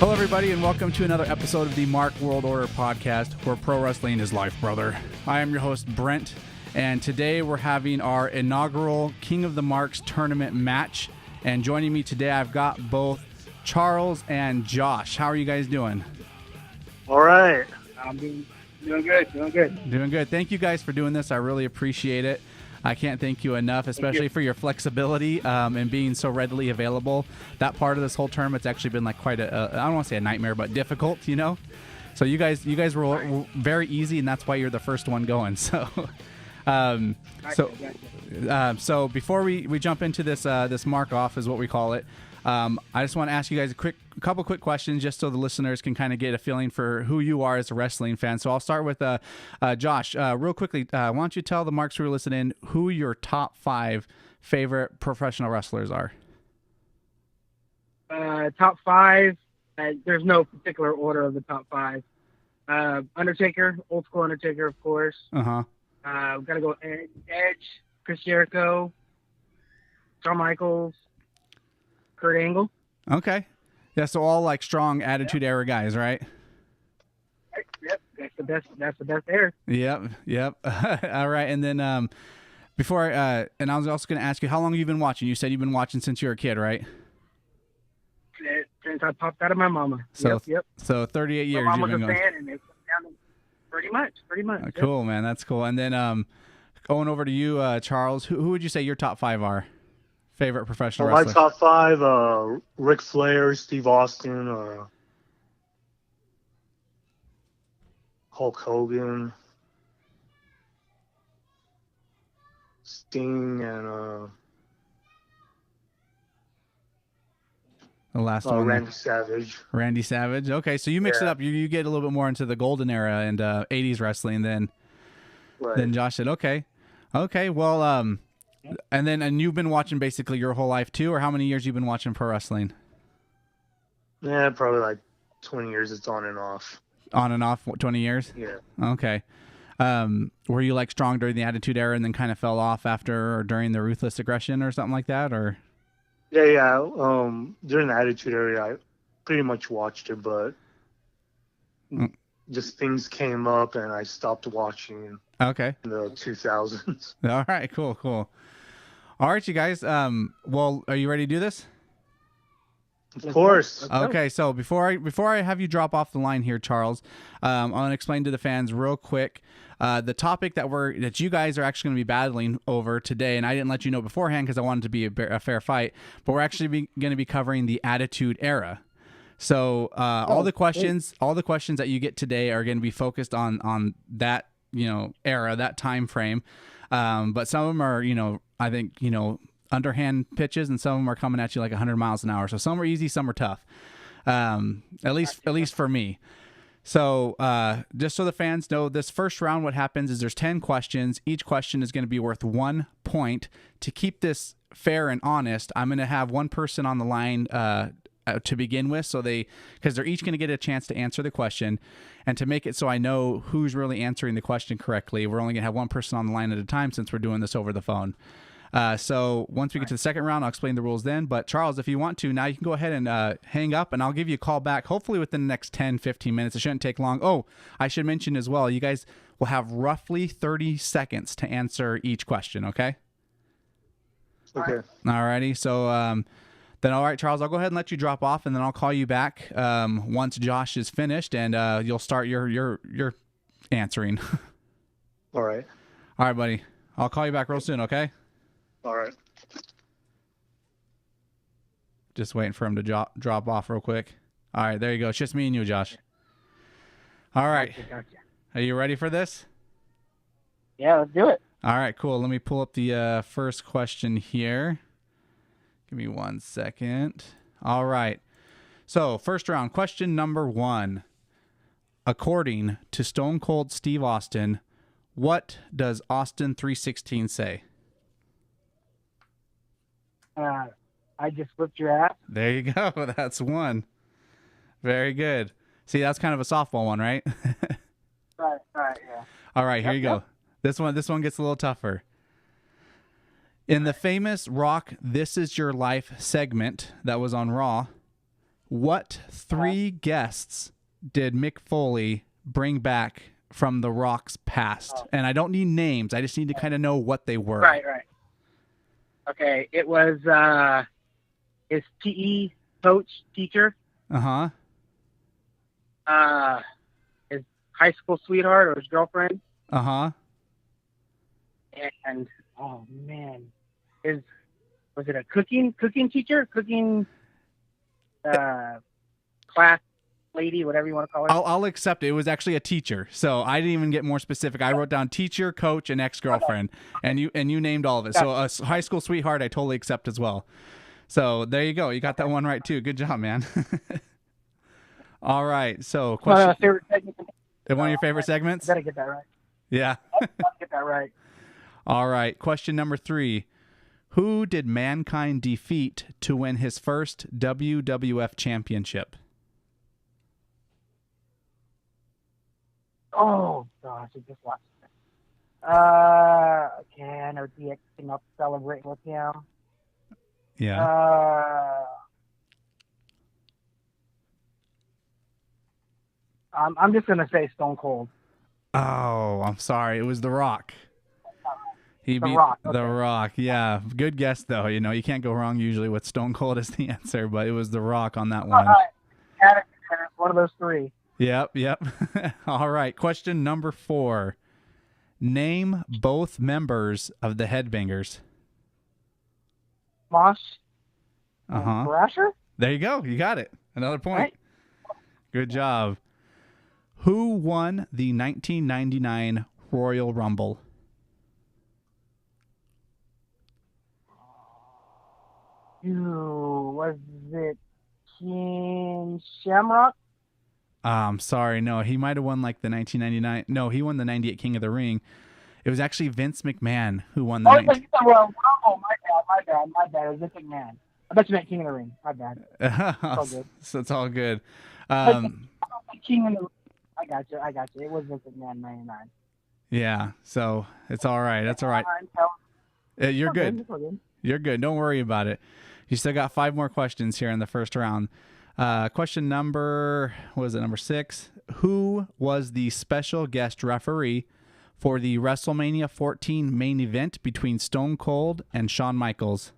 Hello, everybody, and welcome to another episode of the Mark World Order podcast, where pro wrestling is life, brother. I am your host, Brent, and today we're having our inaugural King of the Marks tournament match. And joining me today, I've got both Charles and Josh. How are you guys doing? All right. I'm doing good. Doing good. Thank you guys for doing this. I really appreciate it. I can't thank you enough, especially for your flexibility and being so readily available. That part of this whole term, it's actually been like quite a I don't want to say a nightmare, but difficult, you know? So you guys were very easy, and that's why you're the first one going. So so before we jump into this mark off is what we call it, I just want to ask you guys a couple quick questions just so the listeners can kind of get a feeling for who you are as a wrestling fan. So I'll start with Josh. Real quickly, why don't you tell the marks who are listening who your top 5 favorite professional wrestlers are? Top 5. There's no particular order of the top 5. Undertaker, old school Undertaker, of course. Gotta go Edge, Chris Jericho, Shawn Michaels, Kurt Angle. Okay. Yeah, so all like strong Attitude Era guys, right? Yep, that's the best era. Yep. All right, and then and I was also going to ask you, how long have you been watching? You said you've been watching since you were a kid, right? Since I popped out of my mama. So, yep. So 38 years my you've been mom was a going. fan, and it down pretty much. Yep. Cool, man. That's cool. And then going over to you, Charles, who would you say your top 5 are? Favorite professional wrestler? My top 5, Ric Flair, Steve Austin, Hulk Hogan, Sting, and the last one. Randy Savage. Randy Savage. Okay, so you mix it up. You get a little bit more into the golden era and 80s wrestling than Josh did. Okay. Well, and you've been watching basically your whole life too, or how many years you've been watching pro wrestling? Yeah, probably like 20 years. It's on and off. On and off, 20 years? Yeah. Okay. Were you like strong during the Attitude Era and then kind of fell off after or during the Ruthless Aggression or something like that, or? Yeah. During the Attitude Era, I pretty much watched it, but just things came up and I stopped watching. Okay. In the 2000s. All right, cool. All right, you guys. Well, are you ready to do this? Of course. Okay, so before I have you drop off the line here, Charles, I want to explain to the fans real quick the topic that you guys are actually going to be battling over today, and I didn't let you know beforehand because I wanted it to be a fair fight, but we're actually going to be covering the Attitude Era. So all the questions that you get today are going to be focused on that era, that time frame, but some of them are I think underhand pitches, and some of them are coming at you like 100 miles an hour. So some are easy, some are tough. At least for me. So just so the fans know, this first round, what happens is there's 10 questions. Each question is going to be worth 1 point. To keep this fair and honest, I'm going to have one person on the line to begin with, because they're each going to get a chance to answer the question, and to make it so I know who's really answering the question correctly, we're only going to have one person on the line at a time since we're doing this over the phone. So once we get to the second round, I'll explain the rules then. But Charles, if you want to, now you can go ahead and hang up, and I'll give you a call back, hopefully within the next 10, 15 minutes. It shouldn't take long. Oh, I should mention as well, you guys will have roughly 30 seconds to answer each question, okay? Okay. All righty. So then, all right, Charles, I'll go ahead and let you drop off, and then I'll call you back once Josh is finished, and you'll start your answering. All right. All right, buddy. I'll call you back real soon, okay? All right. Just waiting for him to drop off real quick. All right, there you go. It's just me and you, Josh. All right. Gotcha. Are you ready for this? Yeah, let's do it. All right, cool. Let me pull up the first question here. Give me 1 second. All right. So, first round, question number 1. According to Stone Cold Steve Austin, what does Austin 3:16 say? I just whipped your ass. There you go. That's one. Very good. See, that's kind of a softball one, right? Right, yeah. All right, here you go. This one gets a little tougher. In the famous Rock This Is Your Life segment that was on Raw, What three guests did Mick Foley bring back from The Rock's past? Oh. And I don't need names. I just need to kind of know what they were. Right. Okay, it was his PE coach, teacher. Uh-huh. His high school sweetheart or his girlfriend. Uh-huh. And oh man, was it a cooking teacher? Cooking class lady, whatever you want to call her. I'll accept it. It was actually a teacher, so I didn't even get more specific. I wrote down teacher, coach, and ex-girlfriend, and you named all of it. So a high school sweetheart, I totally accept as well. So there you go. You got that one right too. Good job, man. All right. So question. Favorite segment. One of your favorite segments? Gotta get that right. Yeah. Get that right. All right. Question number 3. Who did Mankind defeat to win his first WWF championship? Oh gosh, I just watched it. Okay, I know DX came up celebrating with him. Yeah. I'm just gonna say Stone Cold. Oh, I'm sorry. It was The Rock. He beat Rock. The Okay. Rock. Yeah. Good guess, though. You know, you can't go wrong usually with Stone Cold as the answer, but it was The Rock on that one. One of those three. Yep. All right. Question number 4. Name both members of the Headbangers. Mosh. Uh-huh. Thrasher? There you go. You got it. Another point. Right. Good job. Who won the 1999 Royal Rumble? Was it King Shamrock? I'm sorry. No, he might have won like the 1999. No, he won the 98 King of the Ring. It was actually Vince McMahon who won the You said Royal Rumble. My bad. It was Vince McMahon. I bet you meant King of the Ring. My bad. It's all good. So it's all good. King of the Ring. I got you. It was Vince McMahon 99. Yeah, so it's all right. That's all right. You're good. You're good. Don't worry about it. You still got 5 more questions here in the first round. Question number 6? Who was the special guest referee for the WrestleMania 14 main event between Stone Cold and Shawn Michaels?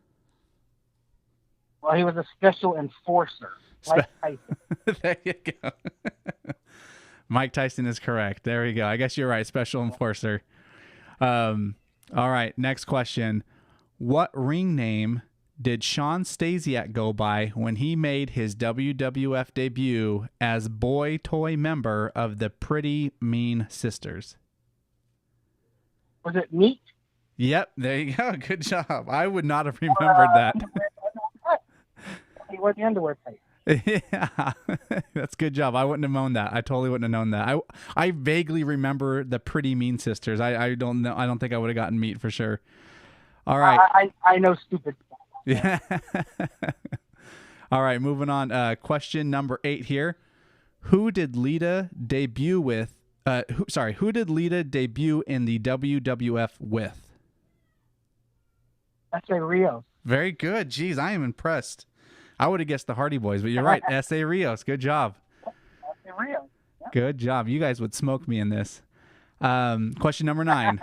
Well, he was a special enforcer. Mike Tyson. There you go. Mike Tyson is correct. There we go. I guess you're right. Special enforcer. All right. Next question. What ring name did Shawn Stasiak go by when he made his WWF debut as boy toy member of the Pretty Mean Sisters? Was it Meat? Yep. There you go. Good job. I would not have remembered that. He wore the underwear tight. Yeah, that's good job. I wouldn't have known that. I totally wouldn't have known that. I vaguely remember the Pretty Mean Sisters. I don't know. I don't think I would have gotten Meat for sure. All right. I know stupid stuff. Yeah. All right. Moving on. Question number 8 here. Who did Lita debut with? Who did Lita debut in the WWF with? S.A. Rios. Very good. Jeez, I am impressed. I would have guessed the Hardy Boys, but you're right. S.A. Rios. Good job. S.A. Rios. Yeah. Good job. You guys would smoke me in this. Question number 9.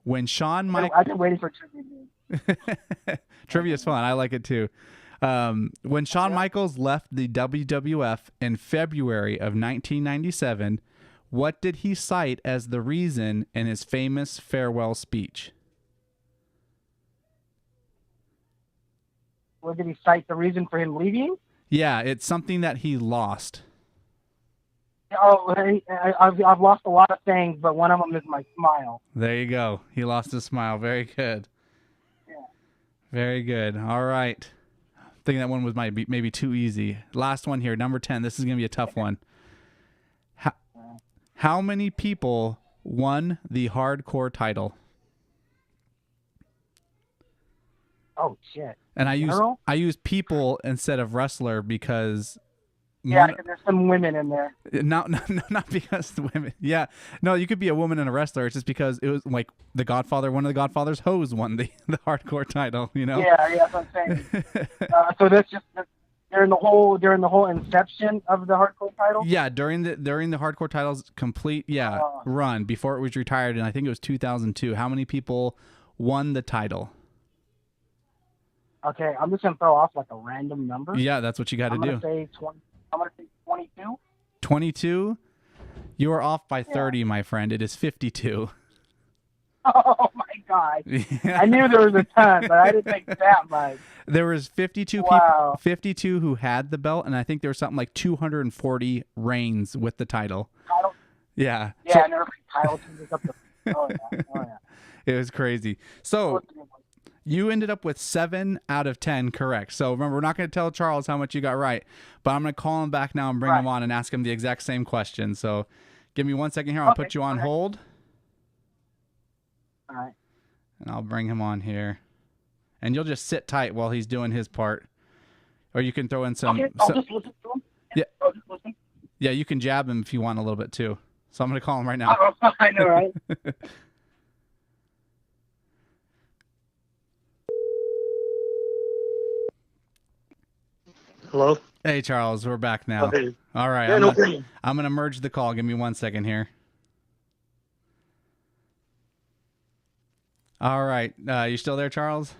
When Shawn Michaels... I've been waiting for trivia. Trivia's fun. I like it too. When Shawn Michaels left the WWF in February of 1997, what did he cite as the reason in his famous farewell speech? What did he cite the reason for him leaving? Yeah, it's something that he lost. Oh, I've lost a lot of things, but one of them is my smile. There you go. He lost his smile. Very good. Yeah. Very good. All right. I think that one was maybe too easy. Last one here, number 10. This is going to be a tough one. How many people won the hardcore title? Oh shit! And I use people instead of wrestler because because there's some women in there. Not because the women. Yeah, no, you could be a woman and a wrestler. It's just because it was like the Godfather. One of the Godfather's hoes won the hardcore title. You know. Yeah, that's what I'm saying. So that's just during the whole inception of the hardcore title. Yeah, during the hardcore titles complete run before it was retired, and I think it was 2002. How many people won the title? Okay, I'm just gonna throw off like a random number. Yeah, that's what you got to do. I'm gonna say 22. 22. You are off by 30, my friend. It is 52. Oh my God! I knew there was a ton, but I didn't think that much. There was 52 people, 52 who had the belt, and I think there was something like 240 reigns with the title. Yeah. Yeah, so, and every title changes up the. Oh yeah. It was crazy. So you ended up with 7 out of 10 correct. So remember, we're not going to tell Charles how much you got right, but I'm going to call him back now and bring him on and ask him the exact same question. So give me 1 second here. I'll put you on hold. All right. And I'll bring him on here. And you'll just sit tight while he's doing his part. Or you can throw in some... Okay, I'll just listen to him. Yeah. I'll just listen. Yeah, you can jab him if you want a little bit too. So I'm going to call him right now. Oh, I know, right? Hello? Hey, Charles, we're back now. Okay. All right. Yeah, I'm going to merge the call. Give me 1 second here. All right. You still there, Charles?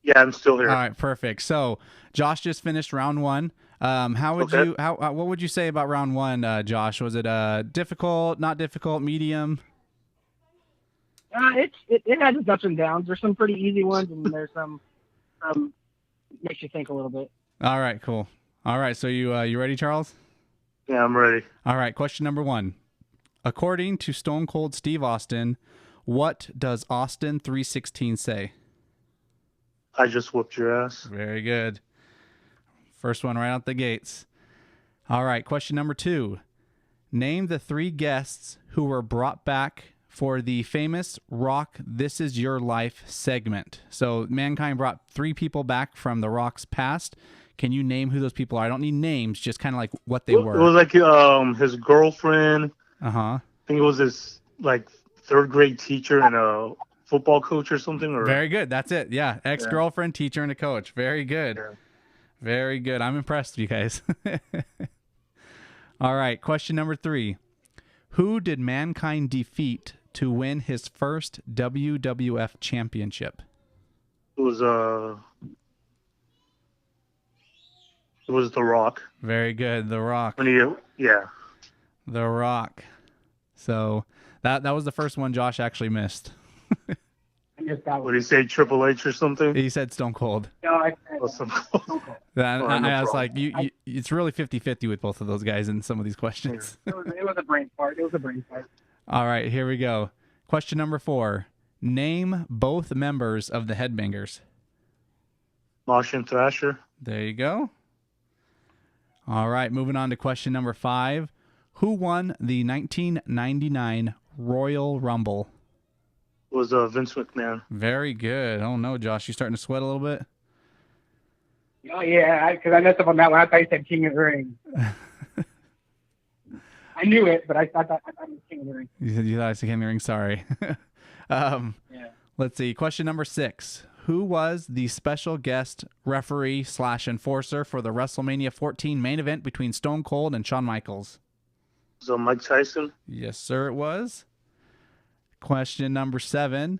Yeah, I'm still here. All right, perfect. So Josh just finished round 1. How would you? What would you say about round 1, Josh? Was it difficult, not difficult, medium? It had its ups and downs. There's some pretty easy ones, and there's some makes you think a little bit. All right, cool. All right, so you ready, Charles? Yeah, I'm ready. All right, question number 1. According to Stone Cold Steve Austin, what does Austin 3:16 say? I just whooped your ass. Very good. First one right out the gates. All right, question number 2. Name the 3 guests who were brought back for the famous Rock This Is Your Life segment. So Mankind brought 3 people back from The Rock's past. Can you name who those people are? I don't need names, just kind of like what they were. It was like his girlfriend. Uh-huh. I think it was his like 3rd grade teacher and a football coach or something. Or Very good. That's it. Yeah. Ex-girlfriend, teacher, and a coach. Very good. Yeah. Very good. I'm impressed with you guys. All right. Question number 3. Who did Mankind defeat to win his first WWF championship? It was The Rock. Very good. The Rock. Yeah. The Rock. So that was the first one Josh actually missed. What did he say, Triple H or something? He said Stone Cold. No, I Stone Cold. I was like, it's really 50-50 with both of those guys in some of these questions. It was a brain fart. All right, here we go. Question number 4. Name both members of the Headbangers. Marsh and Thrasher. There you go. All right, moving on to question number 5. Who won the 1999 Royal Rumble? It was Vince McMahon. Very good. Oh no, Josh, you starting to sweat a little bit? Oh yeah, because I messed up on that one. I thought you said King of the Ring. I knew it, but I thought it was King of the Ring. You thought I said King of the Ring. Sorry. Yeah. Let's see. Question number 6. Who was the special guest referee / enforcer for the WrestleMania 14 main event between Stone Cold and Shawn Michaels? So Mike Tyson. Yes, sir, it was. Question number 7.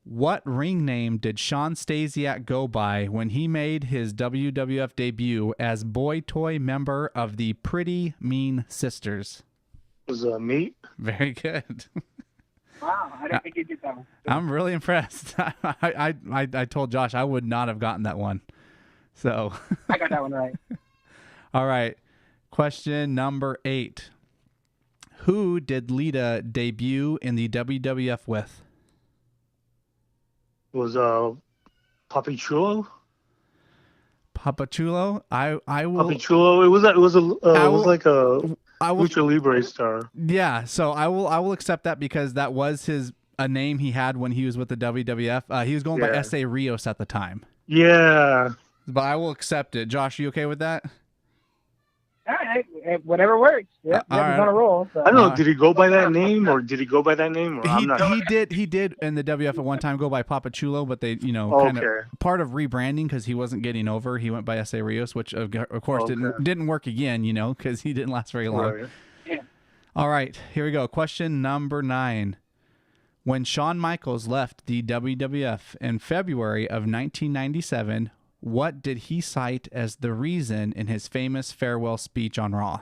What ring name did Shawn Stasiak go by when he made his WWF debut as boy toy member of the Pretty Mean Sisters? It was Meat. Very good. Wow, I didn't think you'd get that one. I'm really impressed. I told Josh I would not have gotten that one. So I got that one right. All right. Question number 8. Who did Lita debut in the WWF with? It was Papi Chulo. Papa Chulo? I will. Papi Chulo. It was like a Lucha Libre star. Yeah, so I will accept that because that was a name he had when he was with the WWF. He was going by S.A. Rios at the time. Yeah. But I will accept it. Josh, you okay with that? Yeah, right, whatever works. Yep, All he's right. on a roll. So. I don't know. Did he go by that name, or did he go by that name? Or I'm not. He did in the WF at one time go by Papa Chulo, but they kind of Okay. part of rebranding because he wasn't getting over. He went by S.A. Rios, which of course didn't work again, because he didn't last very long. Right. Yeah. All right, here we go. Question number 9. When Shawn Michaels left the WWF in February of 1997, what did he cite as the reason in his famous farewell speech on Raw?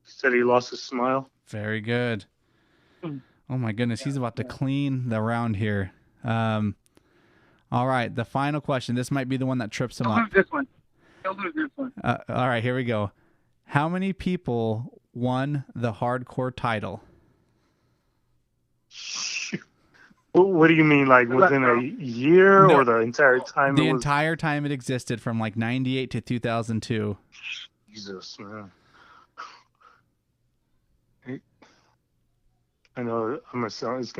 Said he lost his smile. Very good. Oh my goodness, he's about to clean the round here. All right, the final question. This might be the one that trips him He'll up. lose this one. He'll lose this one. All right, here we go. How many people won the hardcore title? What do you mean, like within a year No. or the entire time? The it was... entire time it existed from like 98 to 2002. Jesus, man. I know it's gonna sound. Is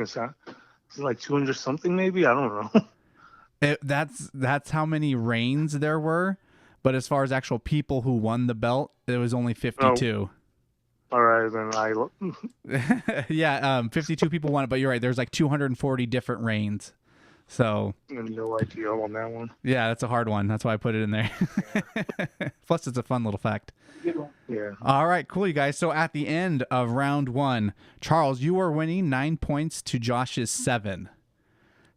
it like 200 something? Maybe, I don't know. That's how many reigns there were, but as far as actual people who won the belt, it was only 52. All right, then Yeah, 52 people won it, but you're right. There's like 240 different reigns. So I have no idea on that one. yeah, that's a hard one. That's why I put it in there. Plus, it's a fun little fact. Good one. Yeah. All right, cool, you guys. So at the end of round 1, Charles, you are winning 9 points to Josh's 7.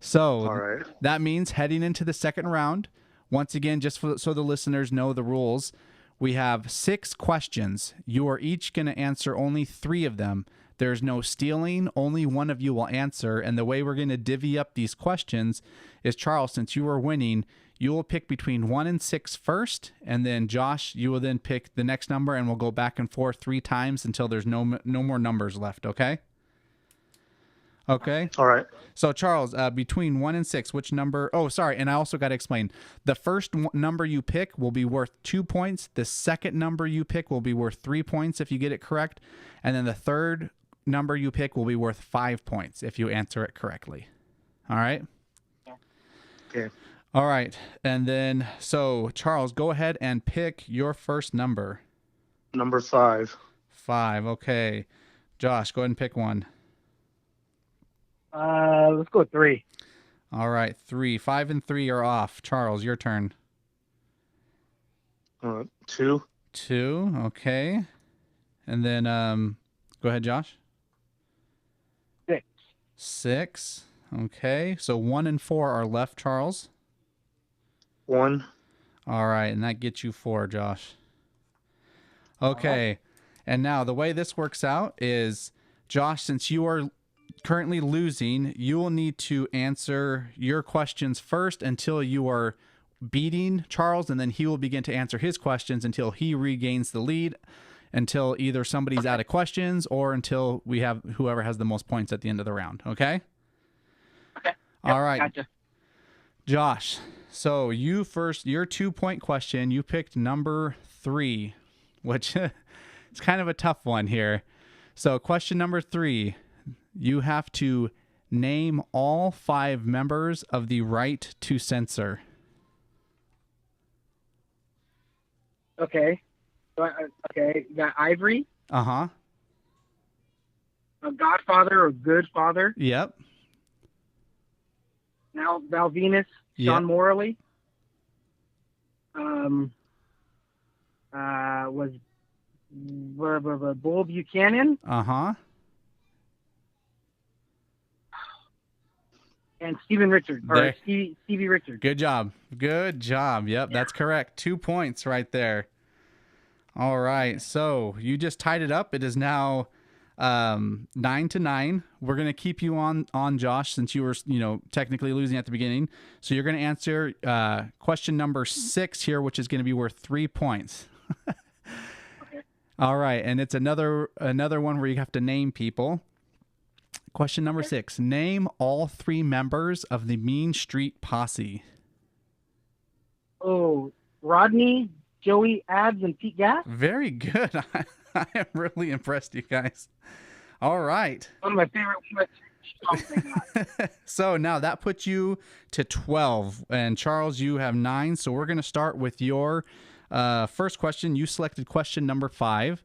So All right. that means heading into the second round, once again, just so the listeners know the rules, we have 6 questions. You are each going to answer only 3 of them. There's no stealing. Only one of you will answer. And the way we're going to divvy up these questions is, Charles, since you are winning, you will pick between 1 and 6 first. And then, Josh, you will then pick the next number, and we'll go back and forth 3 times until there's no more numbers left, okay? Okay. All right. So, Charles, between 1 and 6, which number? Oh, sorry. And I also got to explain. The first number you pick will be worth 2 points. The second number you pick will be worth 3 points if you get it correct. And then the third number you pick will be worth 5 points if you answer it correctly. All right? Okay. All right. And then, so, Charles, go ahead and pick your first number. Number 5. 5. Okay. Josh, go ahead and pick one. Let's go with 3. All right, 3. 5 and 3 are off. Charles, your turn. 2. 2, okay. And then, go ahead, Josh. 6. 6, okay. So 1 and 4 are left, Charles. 1. All right, and that gets you 4, Josh. Okay, and now the way this works out is, Josh, since you are currently losing, you will need to answer your questions first until you are beating Charles, and then he will begin to answer his questions until he regains the lead, until either somebody's out of questions or until we have whoever has the most points at the end of the round. Okay? Okay. All right. Gotcha. Josh, so you first, your 2-point question, you picked number 3, which is kind of a tough one here. So question number 3, you have to name all 5 members of the Right to Censor. Okay. Okay. You got Ivory, Uh-huh. a Godfather or Good Father. Yep. Now Val Venus, Yep. Sean Morley. Was Bull Buchanan Uh-huh. and Steven Richards or There. Stevie Richards. Good job. Good job. Yep, that's correct. 2 points right there. All right. So you just tied it up. It is now 9-9. We're going to keep you on Josh, since you were, technically losing at the beginning. So you're going to answer question number 6 here, which is going to be worth 3 points. Okay. All right. And it's another one where you have to name people. Question number 6. Name all 3 members of the Mean Street Posse. Oh, Rodney, Joey Abs, and Pete Gas. Very good. I am really impressed, you guys. All right. One of my favorite. So now that puts you to 12. And Charles, you have 9. So we're going to start with your First question, you selected question number 5.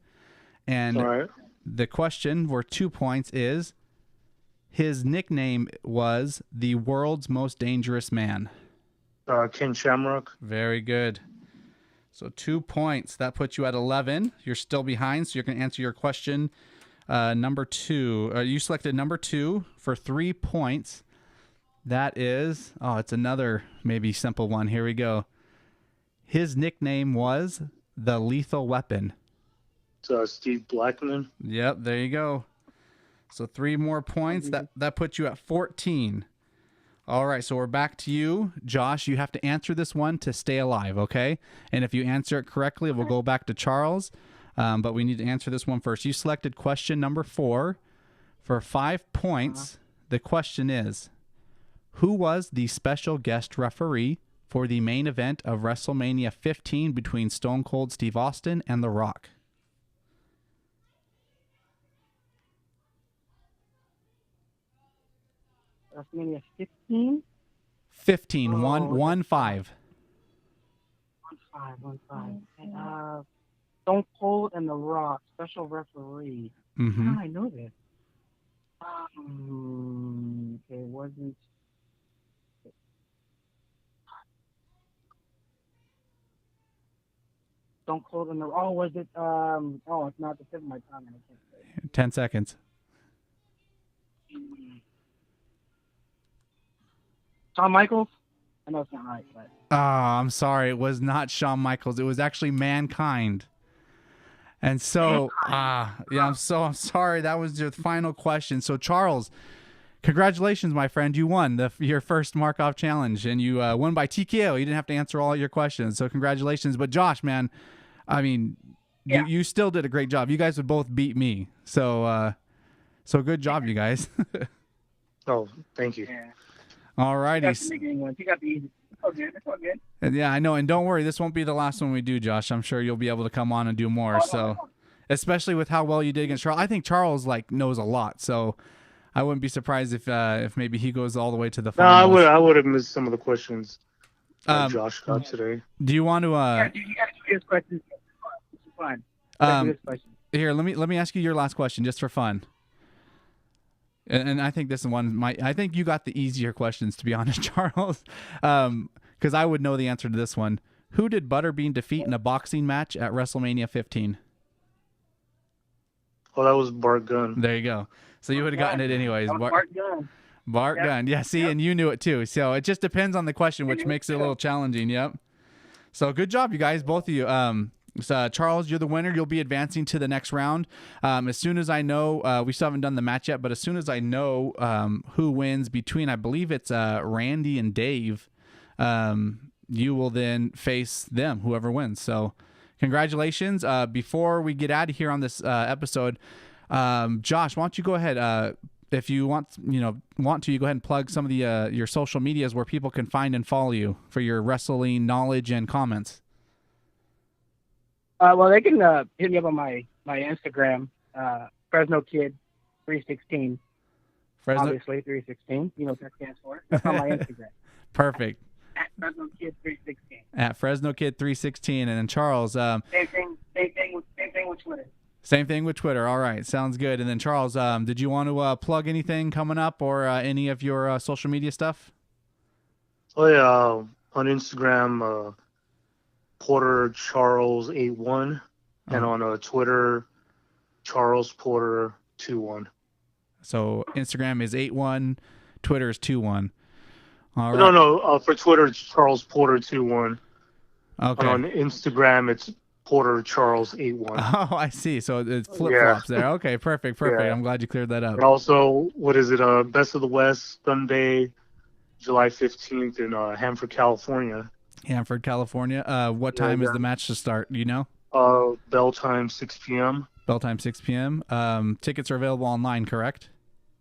And All right. the question for 2 points is, his nickname was the world's most dangerous man. Ken Shamrock. Very good. So 2 points. That puts you at 11. You're still behind, so you can answer your question number 2. You selected number 2 for 3 points. That is, it's another maybe simple one. Here we go. His nickname was the Lethal Weapon. It's Steve Blackman. Yep, there you go. So 3 more points. That puts you at 14. All right, so we're back to you. Josh, you have to answer this one to stay alive, okay? And if you answer it correctly, we'll go back to Charles. But we need to answer this one first. You selected question number 4. For 5 points, the question is, who was the special guest referee for the main event of WrestleMania 15 between Stone Cold Steve Austin and The Rock? WrestleMania 15? 15, Oh, 1 5. 1-5. Stone Cold and The Rock, special referee. Mm-hmm. How do I know this? Okay, wasn't. Stone Cold and the. Oh, was it? It's not the tip of my tongue, and I can't say it. 10 seconds. Shawn Michaels? I know it's not right, but. I'm sorry. It was not Shawn Michaels. It was actually Mankind. And so, I'm sorry. That was your final question. So, Charles, congratulations, my friend. You won your first Markov challenge, and you won by TKO. You didn't have to answer all your questions. So, congratulations. But, Josh, man, I mean, you still did a great job. You guys would both beat me. So good job, you guys. Oh, thank you. Yeah. All righty. You got the easy. Oh, good. That's all good. And yeah, I know. And don't worry, this won't be the last one we do, Josh. I'm sure you'll be able to come on and do more. Especially with how well you did against Charles. I think Charles knows a lot. So I wouldn't be surprised if maybe he goes all the way to the finals. No, I would have missed some of the questions Josh got today. Do you want to? Dude, you got to do his questions. It's fine. Here, let me ask you your last question just for fun. And I think this one I think you got the easier questions, to be honest, Charles, because I would know the answer to this one. Who did Butterbean defeat in a boxing match at WrestleMania 15? Oh, that was Bart Gunn. There you go. So you would have gotten it anyways. Bart Gunn. Bart Gunn. Yeah, see, and you knew it too. So it just depends on the question, which makes it a little challenging. Yep. So good job, you guys, both of you. Charles, you're the winner. You'll be advancing to the next round. As soon as I know, we still haven't done the match yet, but as soon as I know who wins between, I believe it's Randy and Dave, you will then face them, whoever wins. So congratulations. Before we get out of here on this episode, Josh, why don't you go ahead, if you want to, you go ahead and plug some of the your social medias where people can find and follow you for your wrestling knowledge and comments. Well, they can hit me up on my Instagram, Fresno Kid 316. Obviously 316. You know what that stands for. That's on my Instagram. Perfect. At Fresno Kid 316. At Fresno Kid 316, and then Charles. Same thing with Twitter. Same thing with Twitter. All right, sounds good. And then Charles, did you want to plug anything coming up or any of your social media stuff? Oh yeah, on Instagram. Porter Charles 81 and on Twitter Charles Porter 21. So Instagram is 81, Twitter is 21. All right. No. For Twitter it's Charles Porter 21. Okay. And on Instagram it's Porter Charles 81. Oh, I see. So it's flip flops there. Okay, perfect. Yeah. I'm glad you cleared that up. And also, what is it? Best of the West Sunday, July 15th in Hanford, California. Hanford, California. What time is the match to start? Do you know? Bell time 6 p.m. Bell time 6 p.m. Tickets are available online, correct?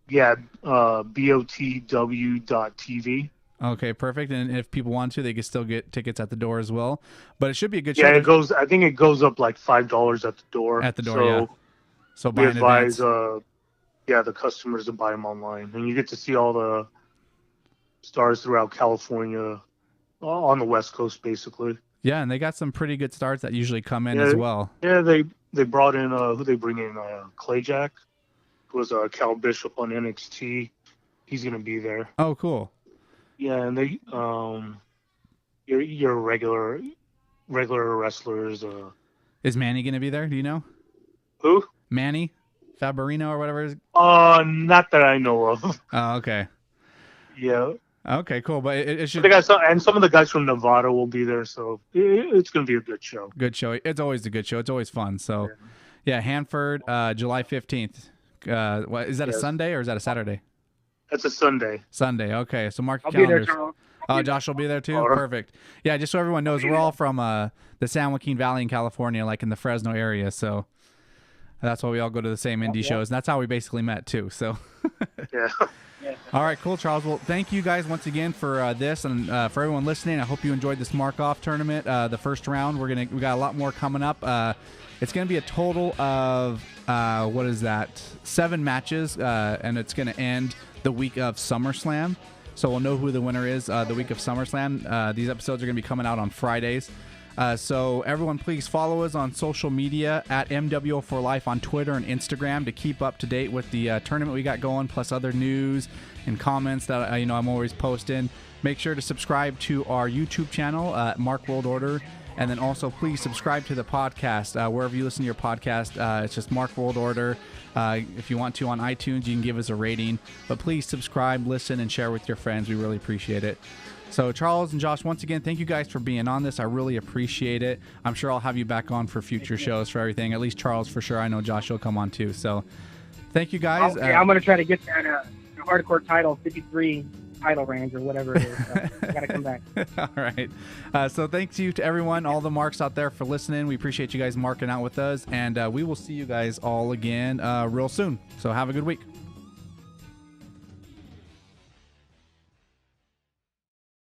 Yeah, botw.tv. Okay, perfect. And if people want to, they can still get tickets at the door as well. But it should be a good show. Yeah, I think it goes up like $5 at the door. At the door, yeah. So we advise, the customers to buy them online, and you get to see all the stars throughout California. On the West Coast, basically. Yeah, and they got some pretty good stars that usually come in as well. Yeah, they brought in who they bring in Clay Jack, who was Cal Bishop on NXT. He's gonna be there. Oh, cool. Yeah, and they your regular wrestlers. Is Manny gonna be there? Do you know? Who? Manny Fabarino or whatever. Not that I know of. Oh, okay. Yeah. Okay, cool. But it should. They got some of the guys from Nevada will be there, so it's gonna be a good show. Good show. It's always a good show. It's always fun. So, yeah, Hanford, July 15th. Is that a Sunday or is that a Saturday? That's a Sunday. Sunday. Okay, so mark your I'll be there, calendars. Charles. Josh will be there too. Right. Perfect. Yeah, just so everyone knows, we're all from the San Joaquin Valley in California, like in the Fresno area. So that's why we all go to the same indie shows, and that's how we basically met too. So. Yeah. All right, cool, Charles. Well, thank you guys once again for this, and for everyone listening. I hope you enjoyed this Mark-Off tournament, the first round. We got a lot more coming up. It's going to be a total of 7 matches, and it's going to end the week of SummerSlam. So we'll know who the winner is the week of SummerSlam. These episodes are going to be coming out on Fridays. So everyone, please follow us on social media at MWO4Life on Twitter and Instagram to keep up to date with the tournament we got going, plus other news and comments that I'm always posting. Make sure to subscribe to our YouTube channel, Mark World Order, and then also please subscribe to the podcast wherever you listen to your podcast. It's just Mark World Order. If you want to on iTunes, you can give us a rating, but please subscribe, listen, and share with your friends. We really appreciate it. So Charles and Josh, once again, thank you guys for being on this. I really appreciate it. I'm sure I'll have you back on for future shows for everything. At least Charles for sure. I know Josh will come on too. So thank you guys. I'm going to try to get that hardcore title 53 title range or whatever it is. So I got to come back. All right. So thanks you to everyone, all the marks out there for listening. We appreciate you guys marking out with us, and we will see you guys all again real soon. So have a good week.